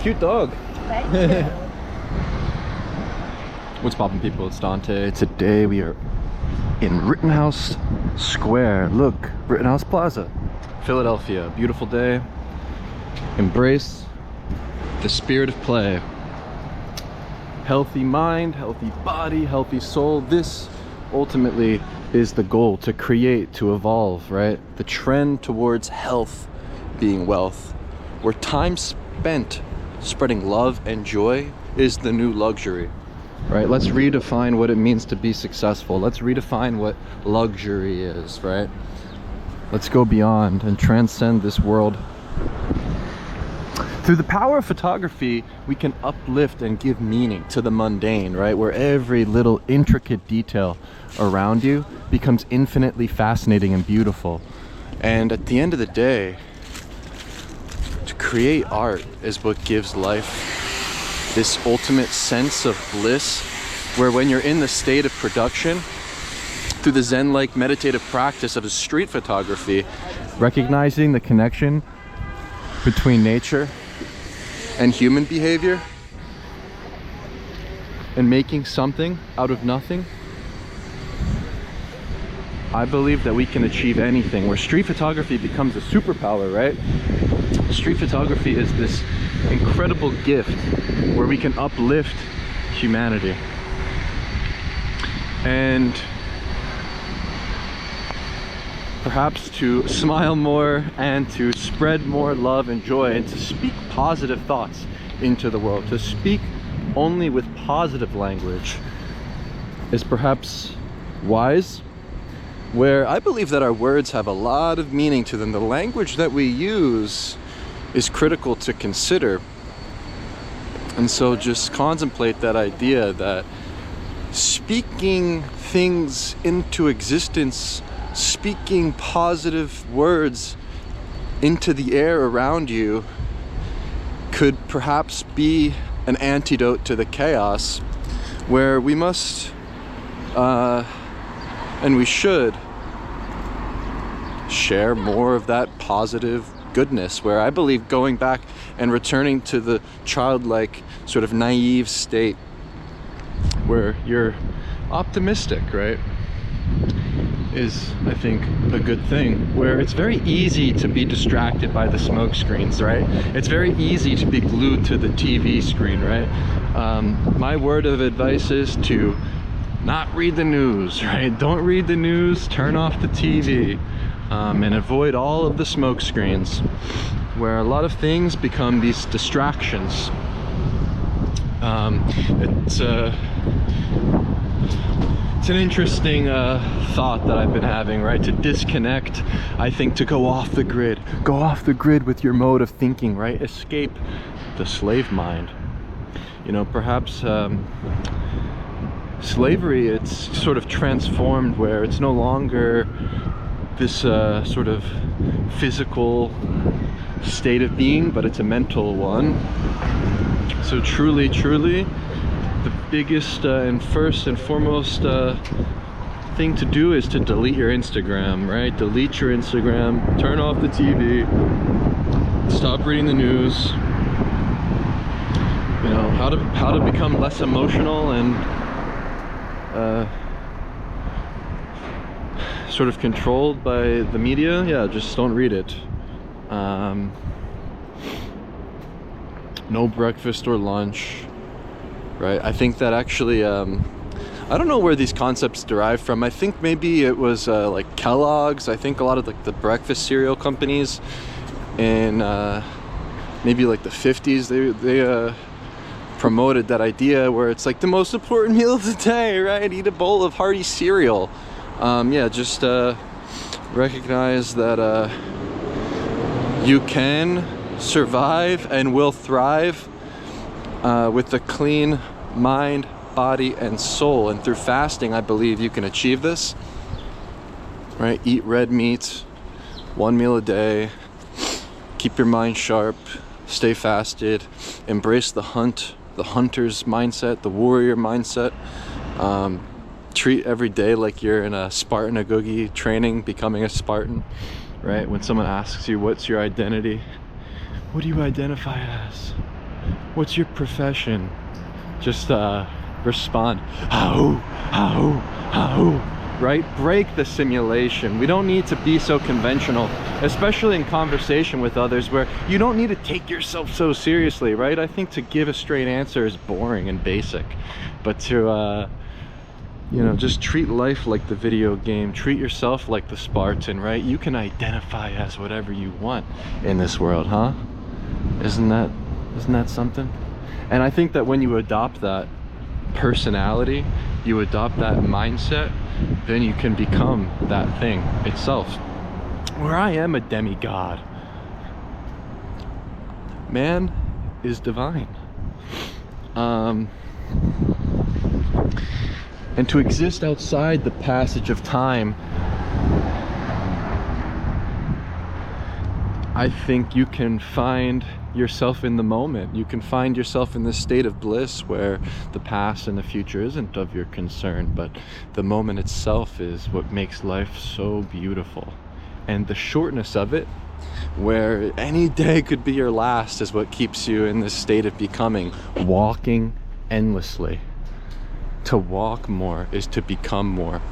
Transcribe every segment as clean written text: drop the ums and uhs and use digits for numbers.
Cute dog. Thank you. What's poppin', people? It's Dante. Today we are in Rittenhouse Square. Look, Rittenhouse Plaza, Philadelphia. Beautiful day. Embrace the spirit of play. Healthy mind, healthy body, healthy soul. This ultimately is the goal, to create, to evolve, right? The trend towards health being wealth, where time spent spreading love and joy is the new luxury, right? Let's redefine what it means to be successful. Let's redefine what luxury is, right? Let's go beyond and transcend this world. Through the power of photography, we can uplift and give meaning to the mundane, right? Where every little intricate detail around you becomes infinitely fascinating and beautiful. And at the end of the day, to create art is what gives life this ultimate sense of bliss, where when you're in the state of production, through the Zen-like meditative practice of street photography, recognizing the connection between nature and human behavior, and making something out of nothing, I believe that we can achieve anything, where street photography becomes a superpower, right? Street photography is this incredible gift where we can uplift humanity. And perhaps to smile more and to spread more love and joy and to speak positive thoughts into the world, to speak only with positive language is perhaps wise, where I believe that our words have a lot of meaning to them. The language that we use is critical to consider. And so just contemplate that idea that speaking things into existence, speaking positive words into the air around you could perhaps be an antidote to the chaos, where we must and we should share more of that positive goodness, where I believe going back and returning to the childlike sort of naive state where you're optimistic, right, is, I think, a good thing, where it's very easy to be distracted by the smoke screens, right? It's very easy to be glued to the TV screen, right? My word of advice is to not read the news, right? Don't read the news, turn off the TV, and avoid all of the smoke screens, where a lot of things become these distractions. It's an interesting thought that I've been having, right? To disconnect, I think, to go off the grid with your mode of thinking, right? Escape the slave mind. You know, perhaps slavery, it's sort of transformed, where it's no longer this sort of physical state of being, but it's a mental one. So truly, the biggest and first and foremost thing to do is to delete your Instagram, right? Delete your Instagram, turn off the TV, stop reading the news. You know, how to become less emotional and sort of controlled by the media. Yeah, just don't read it. No breakfast or lunch, right? I think that actually, I don't know where these concepts derive from. I think maybe it was like Kellogg's. I think a lot of the breakfast cereal companies in maybe like the 50s, they promoted that idea where it's like the most important meal of the day, right? Eat a bowl of hearty cereal. Yeah, just recognize that you can survive and will thrive with a clean mind, body, and soul. And through fasting, I believe you can achieve this, right? Eat red meat, 1 meal a day, keep your mind sharp, stay fasted, embrace the hunter's mindset, the warrior mindset. Treat every day like you're in a Spartan Agogi training, becoming a Spartan, right? When someone asks you, what's your identity? What do you identify as? What's your profession? Just respond, how, right? Break the simulation. We don't need to be so conventional, especially in conversation with others, where you don't need to take yourself so seriously, right? I think to give a straight answer is boring and basic, but to you know, just treat life like the video game, treat yourself like the Spartan, right? You can identify as whatever you want in this world, huh? Isn't that something? And I think that when you adopt that personality, you adopt that mindset, then you can become that thing itself. Where I am a demigod. Man is divine. And to exist outside the passage of time, I think you can find yourself in the moment. You can find yourself in this state of bliss where the past and the future isn't of your concern, but the moment itself is what makes life so beautiful. And the shortness of it, where any day could be your last, is what keeps you in this state of becoming, walking endlessly. To walk more is to become more.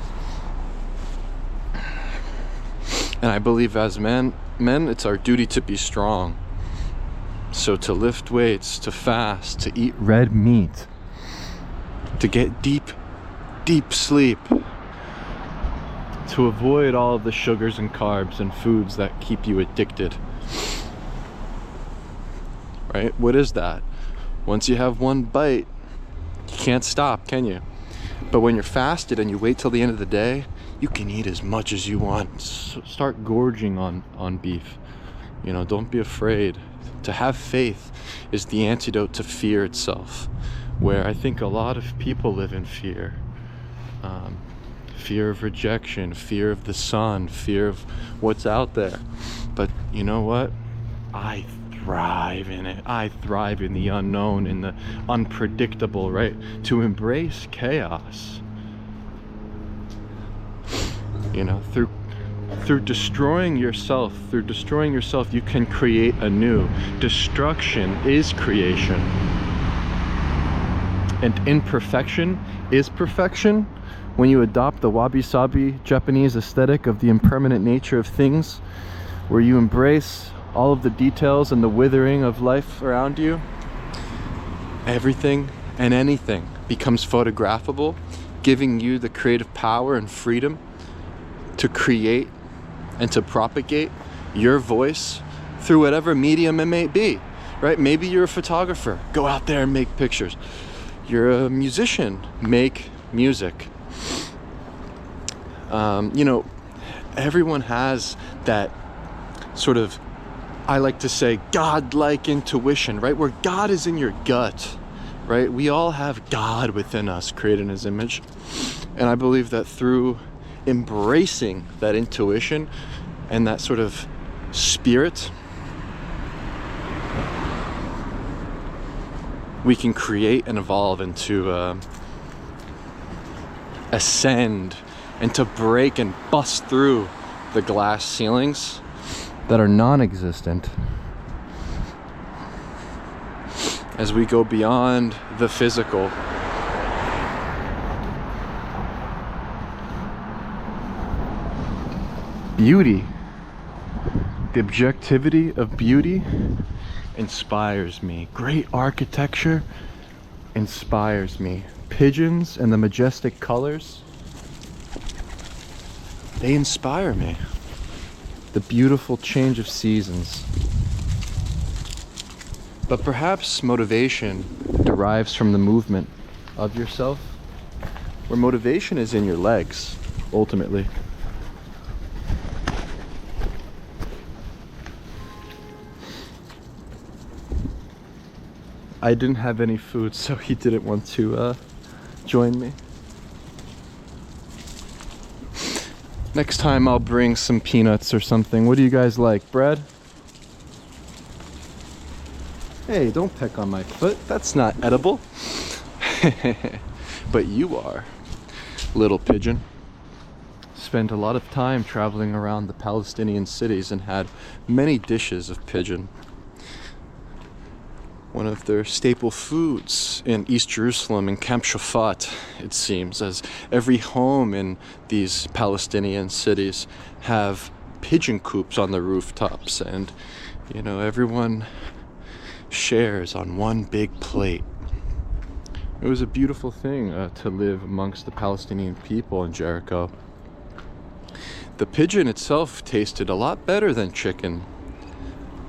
And I believe as men, it's our duty to be strong. So to lift weights, to fast, to eat red meat, to get deep sleep, to avoid all of the sugars and carbs and foods that keep you addicted. Right? What is that? Once you have one bite, you can't stop, can you? But when you're fasted and you wait till the end of the day, you can eat as much as you want. Start gorging on beef. You know, don't be afraid. To have faith is the antidote to fear itself, where I think a lot of people live in fear. Fear of rejection, fear of the sun, fear of what's out there. But you know what? I thrive in it. I thrive in the unknown, in the unpredictable, right? To embrace chaos. You know, through destroying yourself, you can create anew. Destruction is creation. And imperfection is perfection. When you adopt the wabi-sabi Japanese aesthetic of the impermanent nature of things, where you embrace all of the details and the withering of life around you, everything and anything becomes photographable, giving you the creative power and freedom to create and to propagate your voice through whatever medium it may be, right? Maybe you're a photographer, go out there and make pictures. You're a musician, make music. You know, everyone has that sort of, I like to say, God-like intuition, right? Where God is in your gut, right? We all have God within us, created in His image. And I believe that through embracing that intuition and that sort of spirit, we can create and evolve and to ascend and to break and bust through the glass ceilings that are non-existent as we go beyond the physical. Beauty, the objectivity of beauty inspires me. Great architecture inspires me. Pigeons and the majestic colors, they inspire me. The beautiful change of seasons. But perhaps motivation derives from the movement of yourself, where motivation is in your legs, ultimately. I didn't have any food, so he didn't want to join me. Next time I'll bring some peanuts or something. What do you guys like? Bread? Hey, don't peck on my foot. That's not edible. But you are, little pigeon. Spent a lot of time traveling around the Palestinian cities and had many dishes of pigeon. one of their staple foods in East Jerusalem and Camp Shafat, it seems, as every home in these Palestinian cities have pigeon coops on the rooftops, and everyone shares on one big plate. It was a beautiful thing to live amongst the Palestinian people in Jericho. The pigeon itself tasted a lot better than chicken.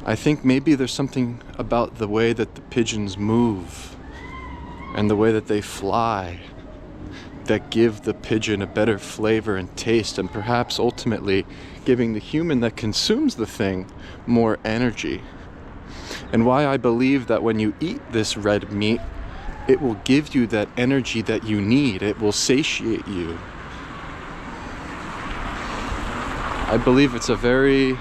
I think maybe there's something about the way that the pigeons move and the way that they fly that give the pigeon a better flavor and taste, and perhaps ultimately giving the human that consumes the thing more energy. And why I believe that when you eat this red meat, it will give you that energy that you need. It will satiate you. I believe it's a very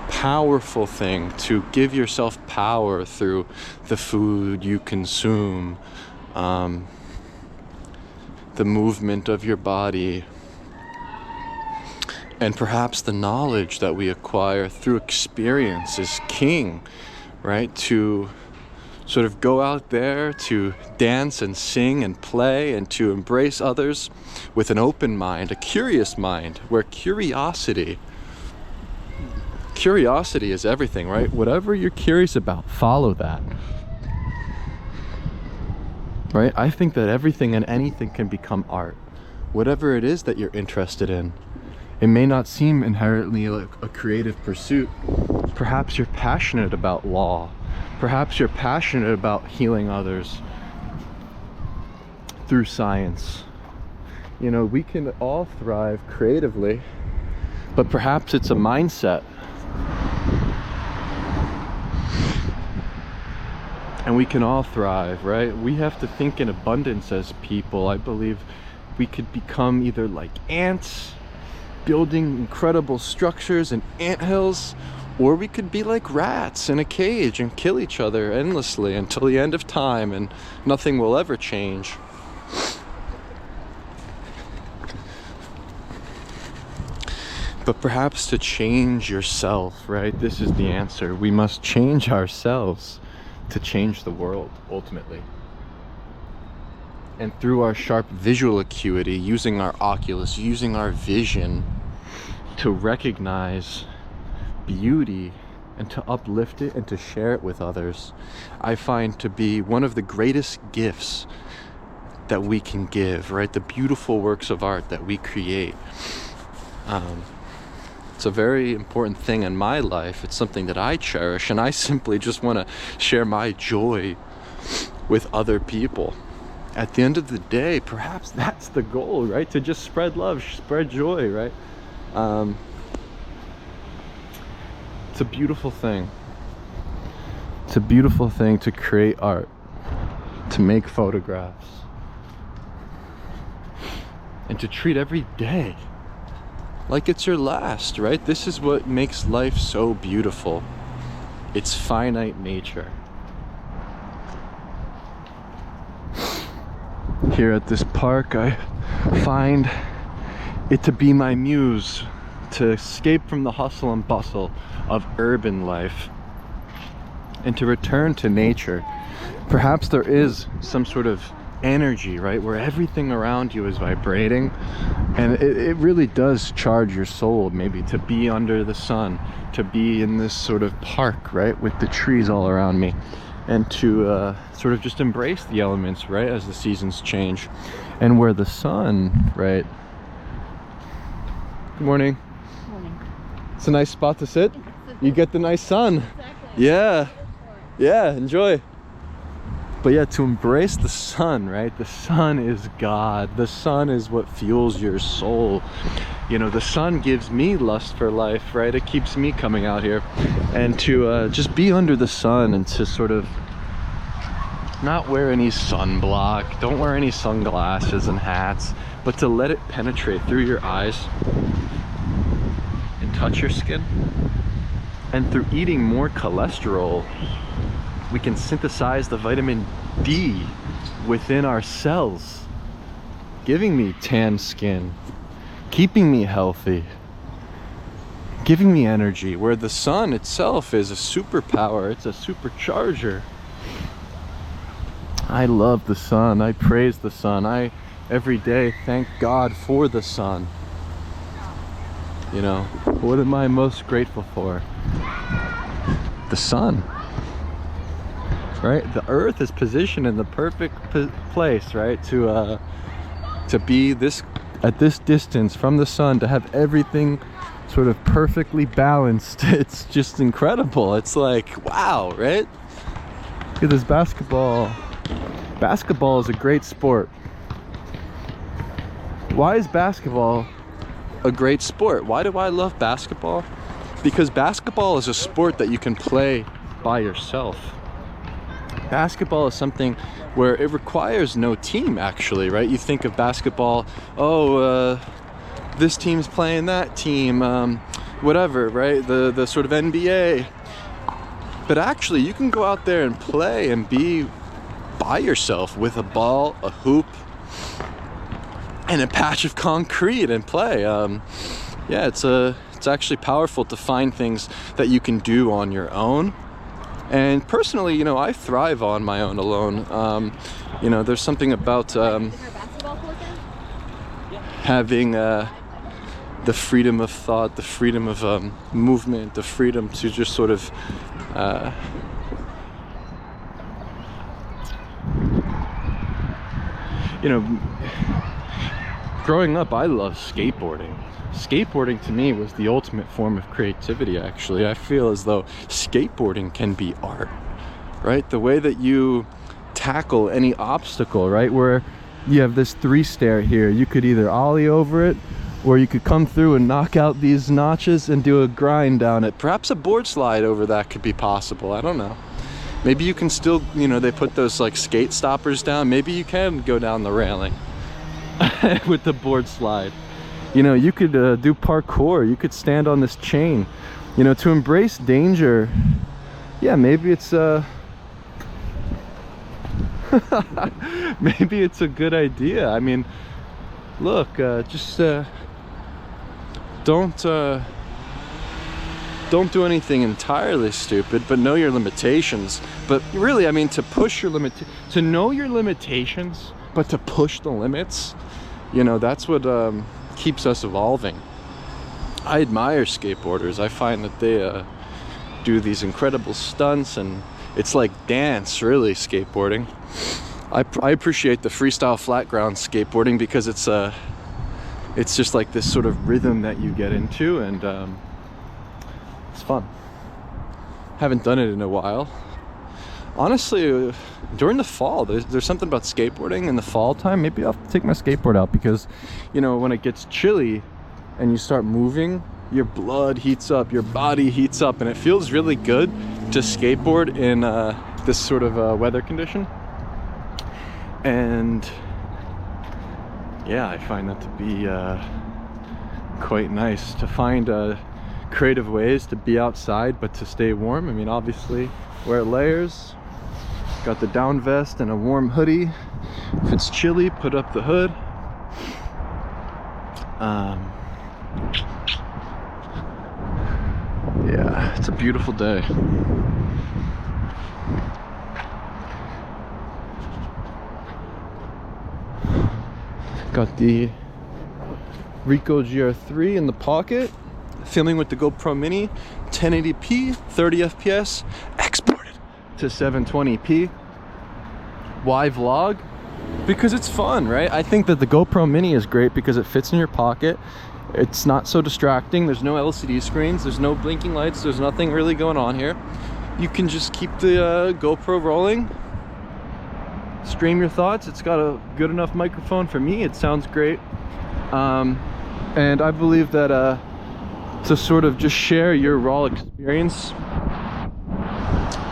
powerful thing to give yourself power through the food you consume, the movement of your body, and perhaps the knowledge that we acquire through experience is king, right? To sort of go out there to dance and sing and play and to embrace others with an open mind, a curious mind, where curiosity is everything, right? Whatever you're curious about, follow that. Right? I think that everything and anything can become art. Whatever it is that you're interested in. It may not seem inherently like a creative pursuit. Perhaps you're passionate about law. Perhaps you're passionate about healing others through science. We can all thrive creatively, but perhaps it's a mindset. And we can all thrive, right? We have to think in abundance as people. I believe we could become either like ants, building incredible structures and anthills, or we could be like rats in a cage and kill each other endlessly until the end of time, and nothing will ever change. But perhaps to change yourself, right? This is the answer. We must change ourselves to change the world, ultimately. And through our sharp visual acuity, using our oculus, using our vision to recognize beauty and to uplift it and to share it with others, I find to be one of the greatest gifts that we can give, right? The beautiful works of art that we create. It's a very important thing in my life. It's something that I cherish, and I simply just want to share my joy with other people. At the end of the day, perhaps that's the goal, right? To just spread love, spread joy, right? It's a beautiful thing. It's a beautiful thing to create art, to make photographs, and to treat every day like it's your last, right? This is what makes life so beautiful. It's finite nature. Here at this park, I find it to be my muse, to escape from the hustle and bustle of urban life and to return to nature. Perhaps there is some sort of energy, right, where everything around you is vibrating, and it really does charge your soul, maybe to be under the sun, to be in this sort of park, right, with the trees all around me, and to sort of just embrace the elements, right, as the seasons change, and where the sun, right. Good morning. Morning. It's a nice spot to sit. You get the nice sun. Exactly. Yeah, enjoy. But yeah, to embrace the sun, right? The sun is God. The sun is what fuels your soul. The sun gives me lust for life, right? It keeps me coming out here. And to just be under the sun and to sort of not wear any sunblock, don't wear any sunglasses and hats, but to let it penetrate through your eyes and touch your skin. And through eating more cholesterol, we can synthesize the vitamin D within our cells, giving me tan skin, keeping me healthy, giving me energy, where the sun itself is a superpower. It's a supercharger. I love the sun. I praise the sun. I every day thank God for the sun. You know, what am I most grateful for? The sun. Right? The earth is positioned in the perfect place, right? To be at this distance from the sun, to have everything sort of perfectly balanced. It's just incredible. It's like, wow, right? Look at this basketball. Basketball is a great sport. Why is basketball a great sport? Why do I love basketball? Because basketball is a sport that you can play by yourself. Basketball is something where it requires no team, actually, right? You think of basketball, this team's playing that team, whatever, right? The sort of NBA. But actually, you can go out there and play and be by yourself with a ball, a hoop, and a patch of concrete and play. Yeah, it's actually powerful to find things that you can do on your own. And personally, you know, I thrive on my own alone. You know, there's something about having the freedom of thought, the freedom of movement, the freedom to just sort of you know, growing up, I loved skateboarding. Skateboarding to me was the ultimate form of creativity, actually. I feel as though skateboarding can be art, right? The way that you tackle any obstacle, right? Where you have this 3-stair here, you could either ollie over it, or you could come through and knock out these notches and do a grind down it. Perhaps a board slide over that could be possible, I don't know. Maybe you can still, you know, they put those like skate stoppers down. Maybe you can go down the railing with the board slide. You know, you could do parkour. You could stand on this chain. You know, to embrace danger. Yeah, maybe it's maybe it's a good idea. I mean, look, just don't do anything entirely stupid, but know your limitations. But really, I mean, to know your limitations, but to push the limits, you know, that's what keeps us evolving. I admire skateboarders. I find that they do these incredible stunts, and it's like dance, really, skateboarding. I appreciate the freestyle flat ground skateboarding because it's just like this sort of rhythm that you get into, and it's fun. Haven't done it in a while. Honestly, during the fall, there's something about skateboarding in the fall time. Maybe I'll take my skateboard out because, you know, when it gets chilly and you start moving, your blood heats up, your body heats up, and it feels really good to skateboard in this sort of weather condition. And yeah, I find that to be quite nice, to find creative ways to be outside but to stay warm. I mean, obviously wear layers, got the down vest and a warm hoodie. If it's chilly, put up the hood. Yeah, it's a beautiful day. Got the Ricoh GR3 in the pocket, filming with the GoPro Mini, 1080p, 30 FPS, exported to 720p. Why vlog? Because it's fun, right? I think that the GoPro Mini is great because it fits in your pocket. It's not so distracting. There's no LCD screens, there's no blinking lights, there's nothing really going on here. You can just keep the GoPro rolling, stream your thoughts. It's got a good enough microphone for me. It sounds great. And I believe that to sort of just share your raw experience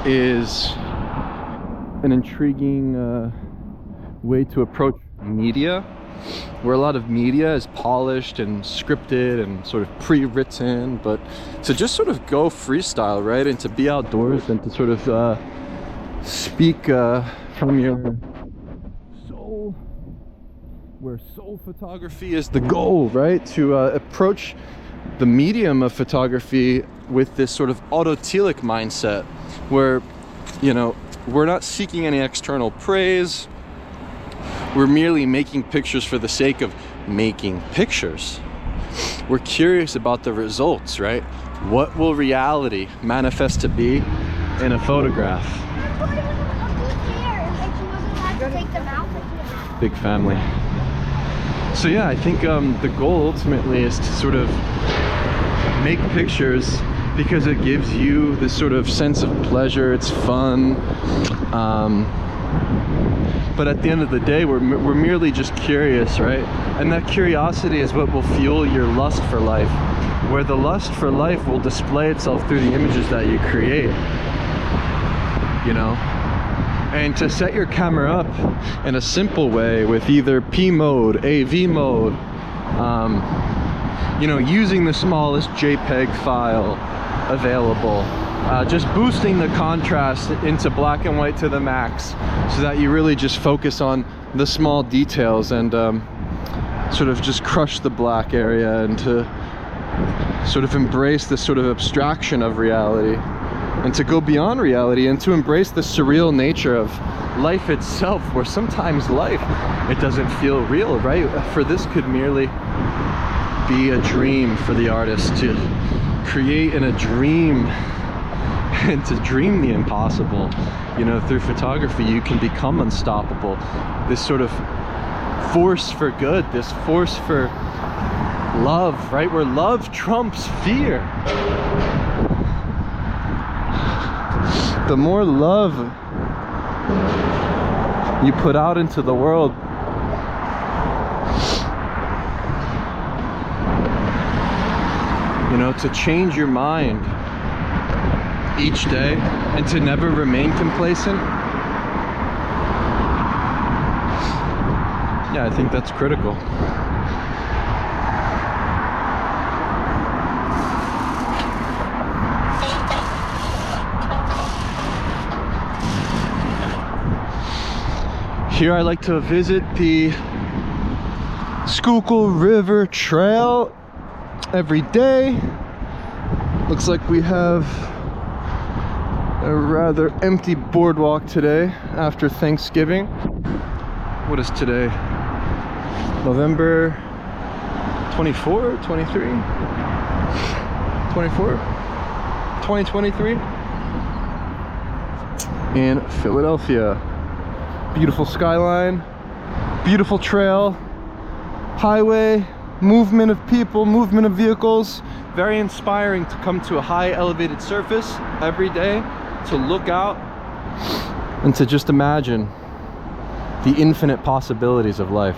is an intriguing way to approach media, where a lot of media is polished and scripted and sort of pre-written, but to just sort of go freestyle, right? And to be outdoors and to sort of speak from your soul, where soul photography is the goal, right? To approach the medium of photography with this sort of autotelic mindset, where, you know, We're not seeking any external praise. We're merely making pictures for the sake of making pictures. We're curious about the results, right? What will reality manifest to be in a photograph? Big family. So yeah, I think the goal ultimately is to sort of make pictures because it gives you this sort of sense of pleasure. It's fun. But at the end of the day, we're merely just curious, right? And that curiosity is what will fuel your lust for life, where the lust for life will display itself through the images that you create, you know? And to set your camera up in a simple way with either P mode, AV mode, you know, using the smallest JPEG file available, just boosting the contrast into black and white to the max so that you really just focus on the small details and sort of just crush the black area, and to sort of embrace this sort of abstraction of reality and to go beyond reality and to embrace the surreal nature of life itself, where sometimes life, it doesn't feel real, right? For this could merely be a dream for the artist to create in a dream and to dream the impossible. You know, through photography you can become unstoppable. This sort of force for good, this force for love, right? Where love trumps fear. The more love you put out into the world, you know, to change your mind each day and to never remain complacent. Yeah, I think that's critical. Here I like to visit the Schuylkill River Trail every day. Looks like we have a rather empty boardwalk today after Thanksgiving. What is today? November 24, 23? 24? 2023? In Philadelphia. Beautiful skyline, beautiful trail, highway, movement of people, movement of vehicles. Very inspiring to come to a high elevated surface every day, to look out and to just imagine the infinite possibilities of life.